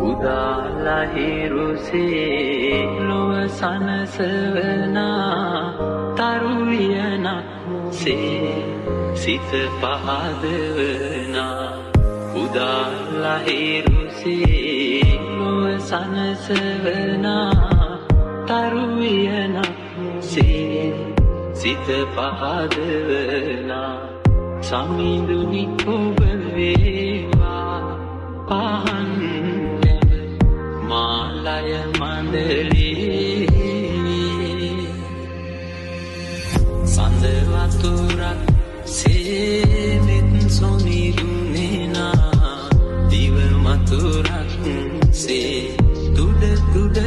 උදාලහිරුසේ ලොව සනසවනා තරුවියනක් සේ සිත පහදවනා උදාලහිරුසේ ලොව සනසවනා තරුවියනක් සේ සිත පහදවනා සමිඳුනි ඔබ වේවා පහන් මාලය මන්දලේ සඳ වතුරක් සේනෙත් සොනිරුනේනා දිව මතුරක් සේ තුඩ තුඩ